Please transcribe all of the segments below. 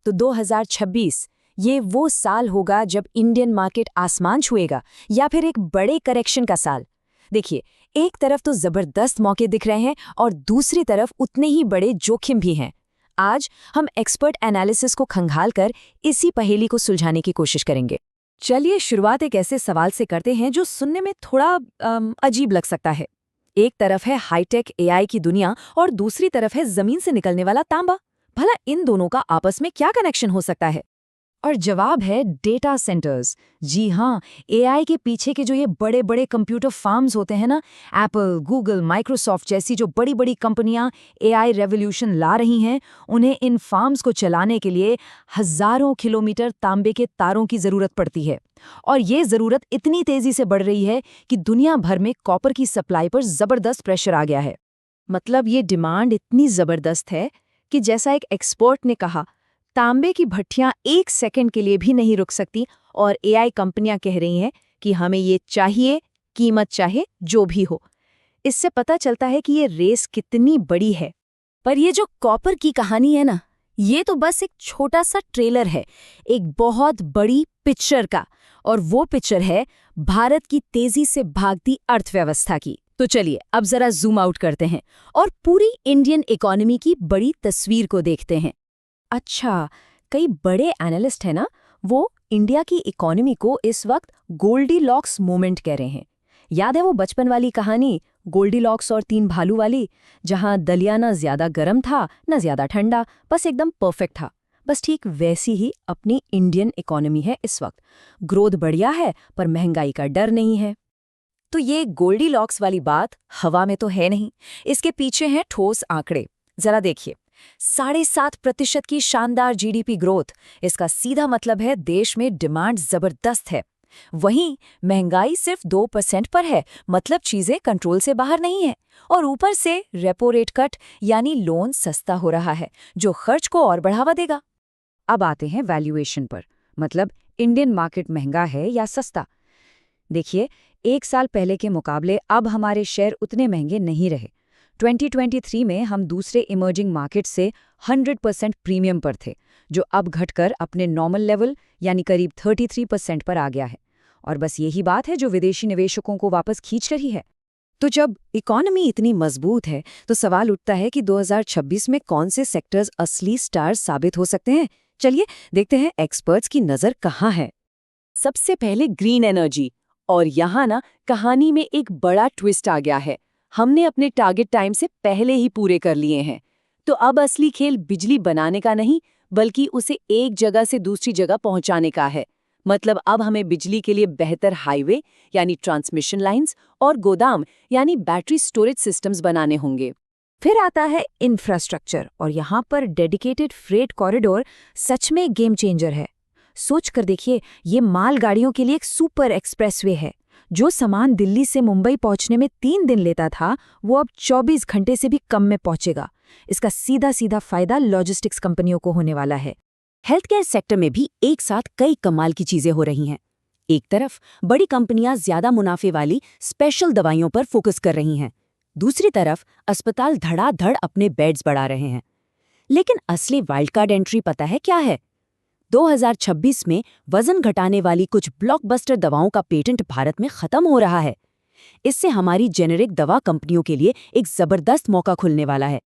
तो 2026 ये वो साल होगा जब इंडियन मार्केट आसमान छुएगा, या फिर एक बड़े करेक्शन का साल। देखिए, एक तरफ तो जबरदस्त मौके दिख रहे हैं और दूसरी तरफ उतने ही बड़े जोखिम भी हैं। आज हम एक्सपर्ट एनालिसिस को खंगाल कर इसी पहेली को सुलझाने की कोशिश करेंगे। चलिए शुरुआत एक ऐसे सवाल से करते हैं जो सुनने में थोड़ा अजीब लग सकता है। एक तरफ है हाईटेक एआई की दुनिया और दूसरी तरफ है जमीन से निकलने वाला तांबा। भला इन दोनों का आपस में क्या कनेक्शन हो सकता है? और जवाब है डेटा सेंटर्स। जी हाँ, एआई के पीछे के जो ये बड़े बड़े कंप्यूटर फार्म्स होते हैं ना, एप्पल, गूगल, माइक्रोसॉफ्ट जैसी जो बड़ी बड़ी कंपनियां एआई रेवोल्यूशन ला रही हैं, उन्हें इन फार्म्स को चलाने के लिए हजारों किलोमीटर तांबे के तारों की जरूरत पड़ती है। और ये जरूरत इतनी तेजी से बढ़ रही है कि दुनिया भर में कॉपर की सप्लाई पर जबरदस्त प्रेशर आ गया है। मतलब ये डिमांड इतनी जबरदस्त है कि जैसा एक एक्सपर्ट ने कहा, तांबे की भट्टियां 1 सेकंड के लिए भी नहीं रुक सकती और एआई कंपनियां कह रही हैं कि हमें ये चाहिए, कीमत चाहे जो भी हो। इससे पता चलता है कि ये रेस कितनी बड़ी है। पर ये जो कॉपर की कहानी है ना, ये तो बस एक छोटा सा ट्रेलर है एक बहुत बड़ी पिक्चर का, और वो पिक्चर है भारत की तेजी से भागती अर्थव्यवस्था की। तो चलिए अब जरा जूम आउट करते हैं और पूरी इंडियन इकोनॉमी की बड़ी तस्वीर को देखते हैं। अच्छा, कई बड़े एनालिस्ट हैं ना, वो इंडिया की इकोनॉमी को इस वक्त गोल्डीलॉक्स मोमेंट कह रहे हैं। याद है वो बचपन वाली कहानी, गोल्डीलॉक्स और 3 भालू वाली, जहां दलिया ना ज्यादा गर्म था ना ज्यादा ठंडा, बस एकदम परफेक्ट था। बस ठीक वैसी ही अपनी इंडियन इकोनॉमी है इस वक्त। ग्रोथ बढ़िया है पर महंगाई का डर नहीं है। तो ये गोल्डीलॉक्स वाली बात हवा में तो है नहीं, इसके पीछे हैं ठोस आंकड़े। जरा देखिए, 7.5% की शानदार जीडीपी ग्रोथ, इसका सीधा मतलब है देश में डिमांड जबरदस्त है। वहीं महंगाई सिर्फ 2% पर है, मतलब चीजें कंट्रोल से बाहर नहीं है। और ऊपर से रेपो रेट कट, यानी लोन सस्ता हो रहा है, जो खर्च को और बढ़ावा देगा। अब आते हैं वैल्यूएशन पर, मतलब इंडियन मार्केट महंगा है या सस्ता। देखिए, 1 साल पहले के मुकाबले अब हमारे शेयर उतने महंगे नहीं रहे। 2023 में हम दूसरे इमर्जिंग मार्केट से 100% प्रीमियम पर थे, जो अब घटकर अपने नॉर्मल लेवल यानी करीब 33% पर आ गया है। और बस यही बात है जो विदेशी निवेशकों को वापस खींच रही है। तो जब इकोनॉमी इतनी मजबूत है, तो सवाल उठता है कि 2026 में कौन से सेक्टर्स असली स्टार्स साबित हो सकते हैं। चलिए देखते हैं एक्सपर्ट्स की नज़र कहाँ है। सबसे पहले ग्रीन एनर्जी, और यहाँ ना कहानी में एक बड़ा ट्विस्ट आ गया है। हमने अपने टारगेट टाइम से पहले ही पूरे कर लिए हैं। तो अब असली खेल बिजली बनाने का नहीं, बल्कि उसे एक जगह से दूसरी जगह पहुंचाने का है। मतलब अब हमें बिजली के लिए बेहतर हाईवे यानी ट्रांसमिशन लाइंस और गोदाम यानी बैटरी स्टोरेज सिस्टम्स बनाने होंगे। फिर आता है इंफ्रास्ट्रक्चर, और यहाँ पर डेडिकेटेड फ्रेट कॉरिडोर सच में गेम चेंजर है। सोच कर देखिए, ये मालगाड़ियों के लिए एक सुपर एक्सप्रेसवे है। जो सामान दिल्ली से मुंबई पहुंचने में 3 दिन लेता था, वो अब 24 घंटे से भी कम में पहुंचेगा। इसका सीधा सीधा फायदा लॉजिस्टिक्स कंपनियों को होने वाला है। हेल्थ केयर सेक्टर में भी एक साथ कई कमाल की चीजें हो रही हैं। एक तरफ बड़ी कंपनियां ज्यादा मुनाफे वाली स्पेशल दवाइयों पर फोकस कर रही हैं, दूसरी तरफ अस्पताल धड़ाधड़ अपने बेड्स बढ़ा रहे हैं। लेकिन असली वाइल्ड कार्ड एंट्री पता है क्या है? 2026 में वजन घटाने वाली कुछ ब्लॉकबस्टर दवाओं का पेटेंट भारत में खत्म हो रहा है। इससे हमारी जेनेरिक दवा कंपनियों के लिए एक जबरदस्त मौका खुलने वाला है।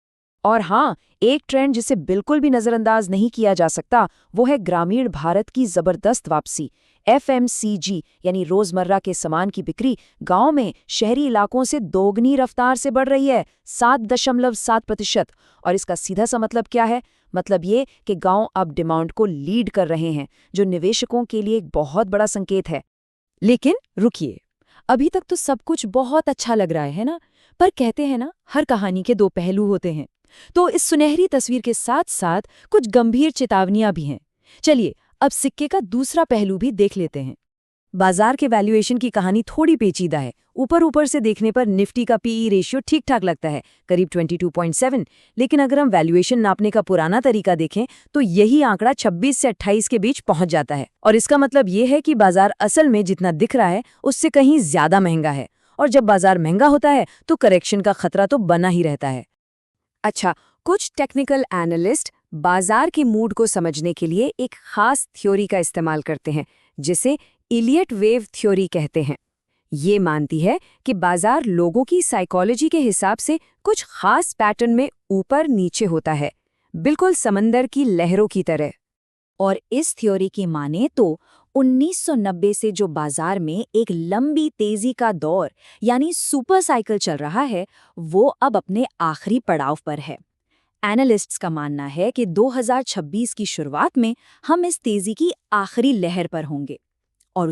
और हाँ, एक ट्रेंड जिसे बिल्कुल भी नजरअंदाज नहीं किया जा सकता, वो है ग्रामीण भारत की जबरदस्त वापसी। एफएमसीजी यानी रोजमर्रा के सामान की बिक्री गांव में शहरी इलाकों से दोगुनी रफ्तार से बढ़ रही है, 7.7%। और इसका सीधा सा मतलब क्या है? मतलब ये कि गांव अब डिमांड को लीड कर रहे हैं, जो निवेशकों के लिए एक बहुत बड़ा संकेत है। लेकिन रुकिए, अभी तक तो सब कुछ बहुत अच्छा लग रहा है ना? पर कहते हैं ना, हर कहानी के 2 पहलू होते हैं। तो इस सुनहरी तस्वीर के साथ साथ कुछ गंभीर चेतावनियां भी हैं। चलिए अब सिक्के का दूसरा पहलू भी देख लेते हैं। बाजार के वैल्यूएशन की कहानी थोड़ी पेचीदा है। ऊपर से देखने पर निफ्टी का पीई रेशियो ठीक ठाक लगता है, करीब 22.7। लेकिन अगर हम वैल्यूएशन नापने का पुराना तरीका देखें तो यही आंकड़ा 26 से 28 के बीच पहुंच जाता है। और इसका मतलब ये है कि बाजार असल में जितना दिख रहा है उससे कहीं ज्यादा महंगा है। और जब बाजार महंगा होता है तो करेक्शन का खतरा तो बना ही रहता है। अच्छा, कुछ टेक्निकल एनालिस्ट बाजार के मूड को समझने के लिए एक खास थ्योरी का इस्तेमाल करते हैं, जिसे इलियट वेव थ्योरी कहते हैं। ये मानती है कि बाजार लोगों की साइकोलॉजी के हिसाब से कुछ खास पैटर्न में ऊपर नीचे होता है, बिल्कुल समंदर की लहरों की तरह। और इस थ्योरी की माने तो 1990 से जो बाजार में एक लंबी तेजी का दौर यानी सुपर साइकिल चल रहा है, वो अब अपने आखिरी पड़ाव पर है। एनालिस्ट्स का मानना है कि 2026 की शुरुआत में हम इस तेजी की आखिरी लहर पर होंगे और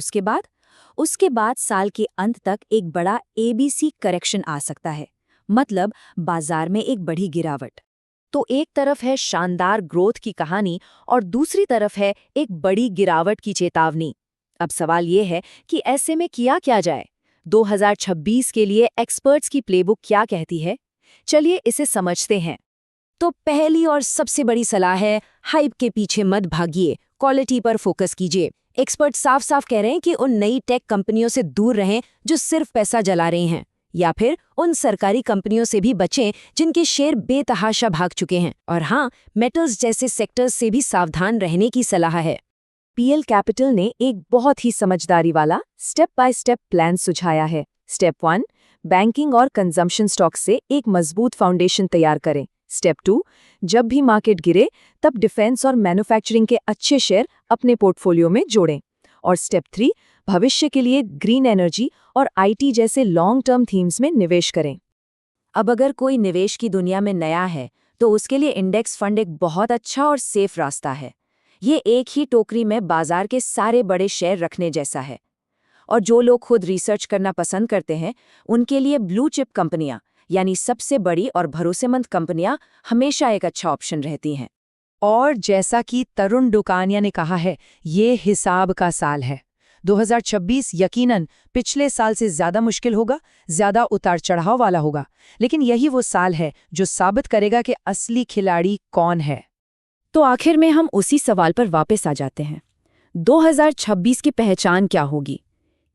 उसके बाद साल के अंत तक एक बड़ा ABC करेक्शन आ सकता है, मतलब बाजार में एक बड़ी गिरावट। तो एक तरफ है शानदार ग्रोथ की कहानी और दूसरी तरफ है एक बड़ी गिरावट की चेतावनी। अब सवाल ये है कि ऐसे में किया क्या जाए? 2026 के लिए एक्सपर्ट्स की प्लेबुक क्या कहती है? चलिए इसे समझते हैं। तो पहली और सबसे बड़ी सलाह है, हाइप के पीछे मत भागिए, क्वालिटी पर फोकस कीजिए। एक्सपर्ट साफ साफ कह रहे हैं कि उन नई टेक कंपनियों से दूर रहें जो सिर्फ पैसा जला रही हैं, या फिर उन सरकारी कंपनियों से भी बचें जिनके शेयर बेतहाशा भाग चुके हैं। और हाँ, मेटल्स जैसे सेक्टर्स से भी सावधान रहने की सलाह है। PL कैपिटल ने एक बहुत ही समझदारी वाला स्टेप बाय स्टेप प्लान सुझाया है। स्टेप 1, बैंकिंग और कंजम्पशन स्टॉक्स से एक मजबूत फाउंडेशन तैयार करें। स्टेप 2, जब भी मार्केट गिरे तब डिफेंस और मैन्युफैक्चरिंग के अच्छे शेयर अपने पोर्टफोलियो में जोड़ें। और स्टेप 3, भविष्य के लिए ग्रीन एनर्जी और IT जैसे लॉन्ग टर्म थीम्स में निवेश करें। अब अगर कोई निवेश की दुनिया में नया है तो उसके लिए इंडेक्स फंड एक बहुत अच्छा और सेफ रास्ता है। ये एक ही टोकरी में बाजार के सारे बड़े शेयर रखने जैसा है। और जो लोग खुद रिसर्च करना पसंद करते हैं, उनके लिए ब्लू चिप कंपनियां यानी सबसे बड़ी और भरोसेमंद कंपनियां हमेशा एक अच्छा ऑप्शन रहती हैं। और जैसा कि तरुण डुकानिया ने कहा है, ये हिसाब का साल है। 2026 यकीनन पिछले साल से ज्यादा मुश्किल होगा, ज्यादा उतार चढ़ाव वाला होगा, लेकिन यही वो साल है जो साबित करेगा कि असली खिलाड़ी कौन है। तो आखिर में हम उसी सवाल पर वापस आ जाते हैं। 2026 की पहचान क्या होगी?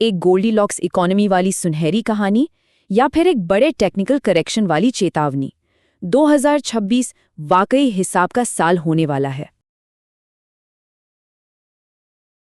एक गोल्डीलॉक्स इकोनॉमी वाली सुनहरी कहानी या फिर एक बड़े टेक्निकल करेक्शन वाली चेतावनी? 2026 वाकई हिसाब का साल होने वाला है।